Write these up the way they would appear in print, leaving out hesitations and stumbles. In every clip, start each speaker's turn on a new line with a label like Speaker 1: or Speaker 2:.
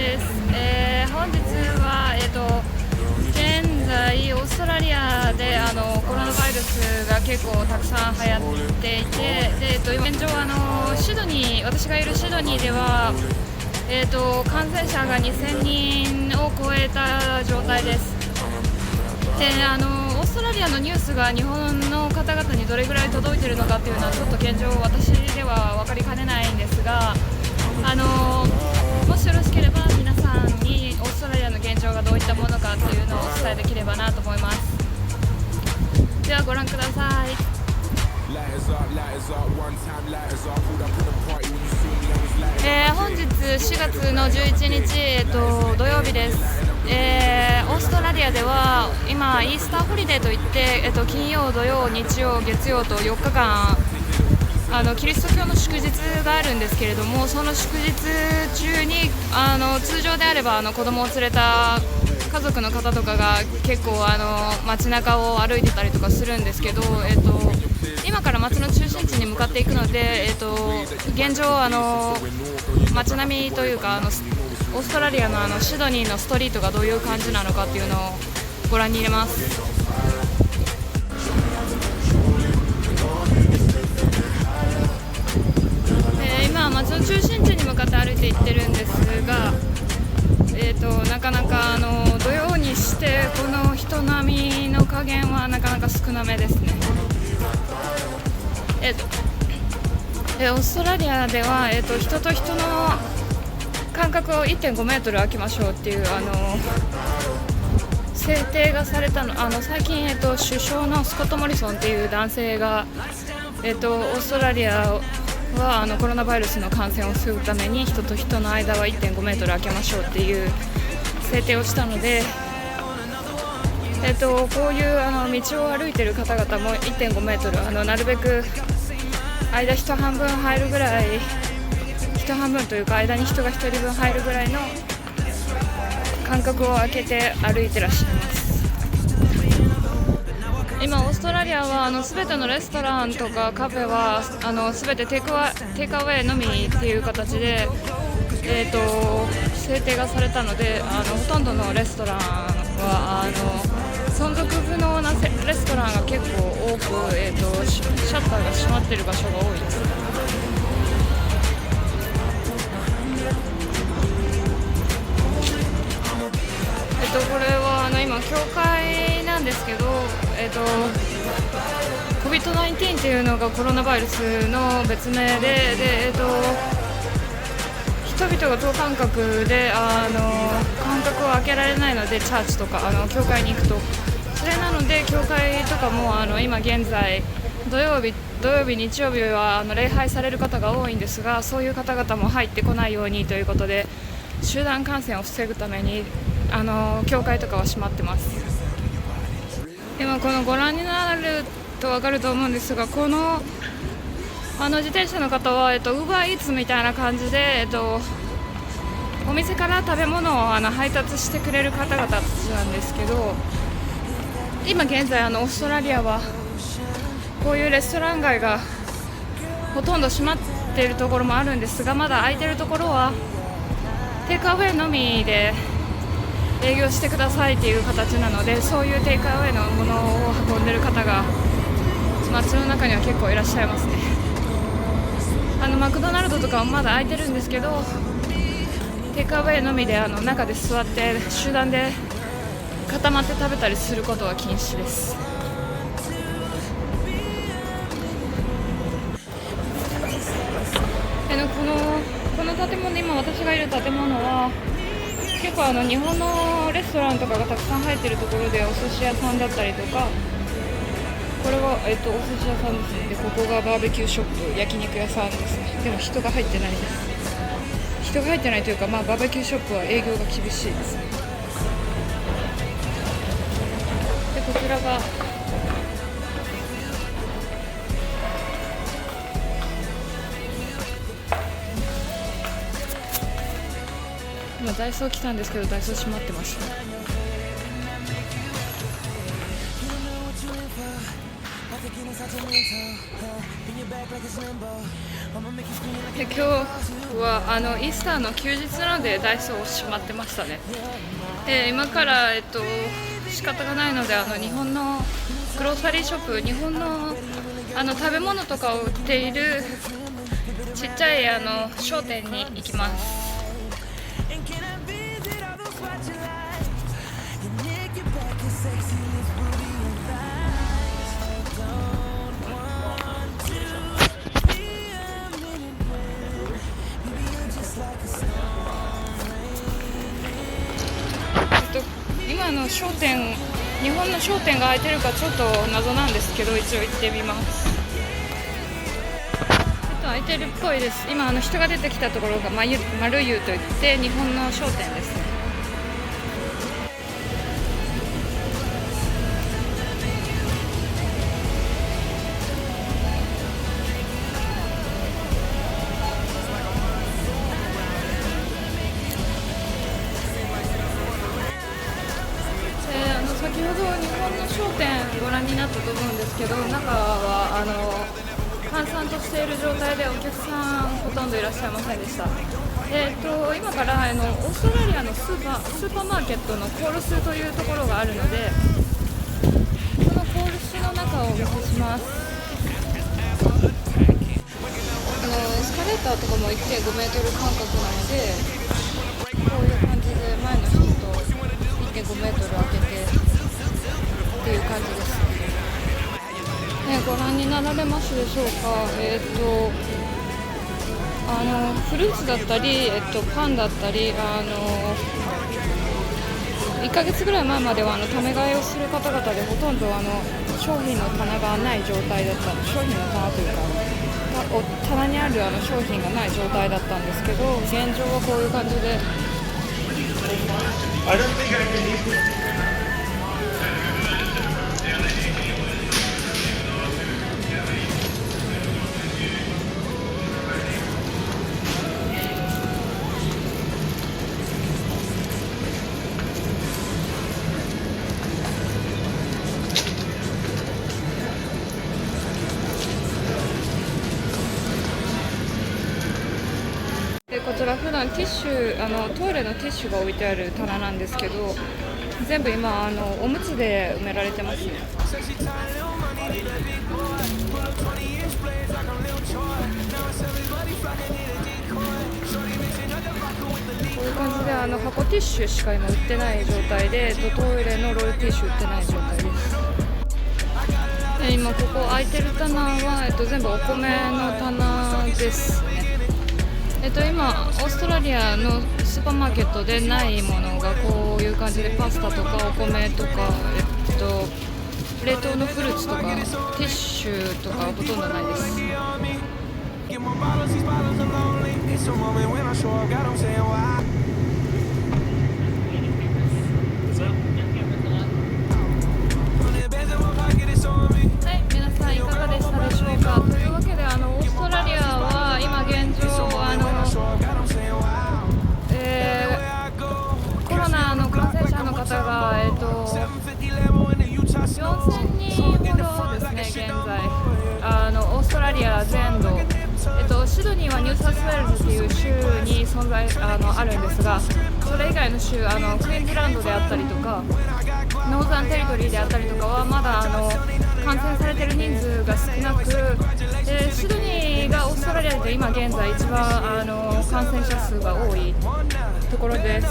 Speaker 1: です。本日は、現在オーストラリアでコロナウイルスが結構たくさん流行っていて、で現状シドニー、私がいるシドニーでは、感染者が2000人を超えた状態です。でオーストラリアのニュースが日本の方々にどれぐらい届いているのかっていうのはちょっと現状私では分かりかねないんですが、もしよろしければ皆さんにオーストラリアの現状がどういったものかっていうのをお伝えできればなと思います。ではご覧ください。本日4月の11日、土曜日です。オーストラリアでは今イースターホリデーといって、金曜、土曜、日曜、月曜と4日間キリスト教の祝日があるんですけれども、その祝日中に通常であれば子供を連れた家族の方とかが結構街中を歩いてたりとかするんですけど、今から街の中心地に向かっていくので、現状街並みというかオーストラリアのシドニーのストリートがどういう感じなのかっていうのをご覧に入れます。今街の中心地に向かって歩いていってるんですが、なかなか土曜にしてこの人並みの加減はなかなか少なめですね。オーストラリアでは、人と人の間隔を 1.5 メートル空けましょうっていう制定がされたの。最近、首相のスコット・モリソンっていう男性が、オーストラリアはコロナウイルスの感染を防ぐために人と人の間は 1.5 メートル空けましょうっていう制定をしたので、こういう道を歩いている方々も 1.5 メートルなるべく間人半分入るぐらい、人半分というか間に人が1人分入るぐらいの間隔を空けて歩いてらっしゃいます。今オーストラリアは全てのレストランとかカフェは全てテイクアウェイのみっていう形で、制定がされたのでほとんどのレストランは存続不能なレストランが結構多く、シャッターが閉まっている場所が多いです。これは今教会なんですけど、COVID-19 っていうのがコロナウイルスの別名で、人々が等間隔で間隔を空けられないので、チャーチとか教会に行くと、それなので教会とかも今現在土曜日、日曜日は礼拝される方が多いんですが、そういう方々も入ってこないようにということで集団感染を防ぐために教会とかは閉まってます。今このご覧になると分かると思うんですが、この自転車の方はUber Eats みたいな感じで、お店から食べ物を配達してくれる方々たちなんですけど、今現在オーストラリアはこういうレストラン街がほとんど閉まっているところもあるんですが、まだ空いているところはテイクアウェイのみで営業してくださいっていう形なので、そういうテイクアウェイのものを運んでる方が街の中には結構いらっしゃいますね。マクドナルドとかもまだ空いてるんですけど、テイクアウェイのみで中で座って集団で固まって食べたりすることは禁止です。この建物、今私がいる建物は結構日本のレストランとかがたくさん入っているところで、お寿司屋さんだったりとか、これは、お寿司屋さんですね。でここがバーベキューショップ、焼肉屋さんですね。でも人が入ってないです。人が入ってないというか、バーベキューショップは営業が厳しいですね。でこちらが今ダイソー来たんですけど、ダイソー閉まってました。で今日はイースターの休日なのでダイソー閉まってましたね。今から、仕方がないので日本のグローサリーショップ、日本の食べ物とかを売っているちっちゃい商店に行きます。今の商店、日本の商店が開いてるかちょっと謎なんですけど、一応行ってみます。開いてるっぽいです。今人が出てきたところがマルユといって日本の商店ですね。先ほど日本の商店ご覧になったと思うんですけど、中は閑散としている状態でお客さんほとんどいらっしゃいませんでした。今からオーストラリアのスーパーマーケットのコールスというところがあるので、そのコールスの中をお見せします。エスカレーターとかも 1.5 メートル間隔なので、こういう感じで前の人と 1.5 メートル空けてっていう感じです。ご覧になられますでしょうか。フルーツだったり、パンだったり、1ヶ月ぐらい前まではため買いをする方々でほとんど商品の棚がない状態だった、商品の棚というか棚にある商品がない状態だったんですけど、現状はこういう感じで。こちら普段ティッシュトイレのティッシュが置いてある棚なんですけど、全部今おむつで埋められてますね。こういう感じで箱ティッシュしか今売ってない状態で、トイレのロールティッシュ売ってない状態です。今ここ空いてる棚は、全部お米の棚ですね。今オーストラリアのスーパーマーケットでないものがこういう感じで、パスタとかお米とか、冷凍のフルーツとかティッシュとかほとんどないです。はい、皆さんいかがでしたでしょうか。というわけでオーストラリアは今現状コロナの感染者の方が4000人ほどですね。現在オーストラリア全土、シドニーはニューサウスウェールズという州に存在あるんですが、それ以外の州クイーンズランドであったりとかノーザンテリトリーであったりとかはまだ感染されている人数が少なく、シドニーがオーストラリアで今現在一番感染者数が多いところです。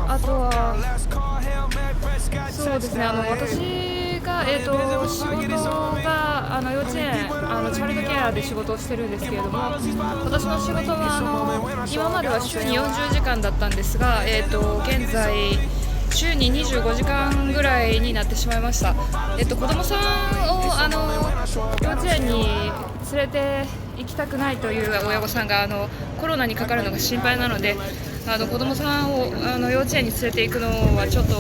Speaker 1: あとはそうですね、私が、仕事が幼稚園チャイルドケアで仕事をしてるんですけれども、私の仕事は今までは週に40時間だったんですが、現在週に25時間ぐらいになってしまいました。子供さんを幼稚園に連れて行きたくないという親御さんがコロナにかかるのが心配なので、子供さんを幼稚園に連れて行くのはちょっと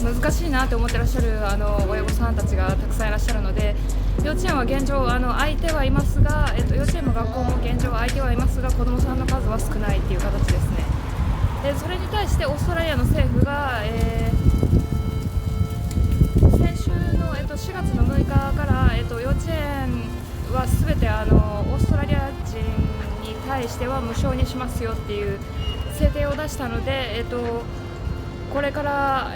Speaker 1: 難しいなと思ってらっしゃる親御さんたちがたくさんいらっしゃるので、幼稚園は現状空いてはいますが、幼稚園も学校も現状空いてはいますが、子供さんの数は少ないという形ですね。それに対してオーストラリアの政府が、先週の、4月の6日から、幼稚園はすべてオーストラリア人に対しては無償にしますよっていう制定を出したので、これから、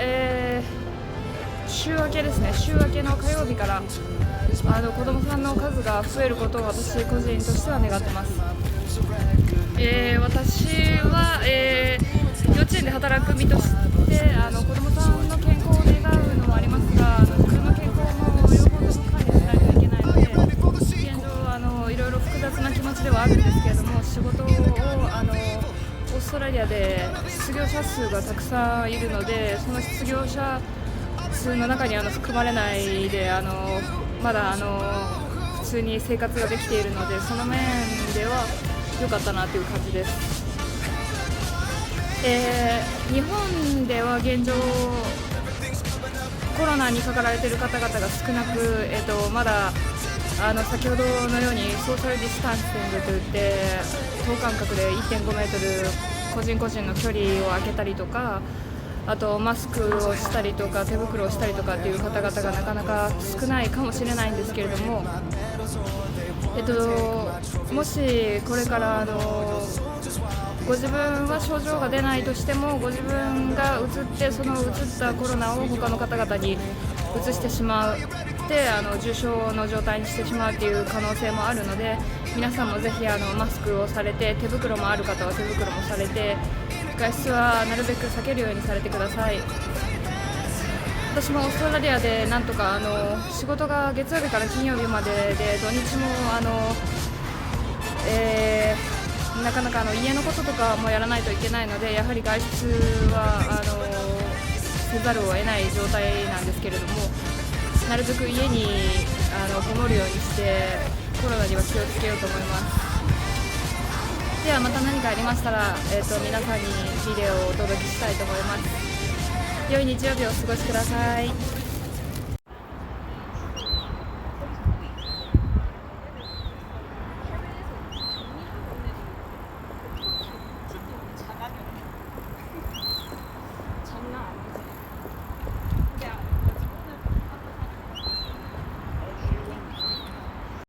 Speaker 1: 週明けですね、週明けの火曜日から子どもさんの数が増えることを私個人としては願ってます。私は、幼稚園で働く身として子どもさんの健康を願うのもありますが、自分の健康も両方とも管理しないといけないので、現状いろいろ複雑な気持ちではあるんですけれども、仕事をオーストラリアで失業者数がたくさんいるので、その失業者数の中に含まれないでまだ普通に生活ができているので、その面では良かったなという感じです。日本では現状コロナにかかられている方々が少なく、まだ先ほどのようにソーシャルディスタンシングといって等間隔で 1.5 メートル個人個人の距離を空けたりとか、あとマスクをしたりとか手袋をしたりとかっていう方々がなかなか少ないかもしれないんですけれども、もしこれからご自分は症状が出ないとしても、ご自分がうつってそのうつったコロナを他の方々にうつしてしまって重症の状態にしてしまうという可能性もあるので、皆さんもぜひマスクをされて、手袋もある方は手袋もされて、外出はなるべく避けるようにされてください。私もオーストラリアでなんとか仕事が月曜日から金曜日までで、土日もなかなか家のこととかもやらないといけないので、やはり外出はせざるを得ない状態なんですけれども、なるべく家にこもるようにしてコロナには気をつけようと思います。ではまた何かありましたら、皆さんにビデオをお届けしたいと思います。良い日曜日をお過ごしください。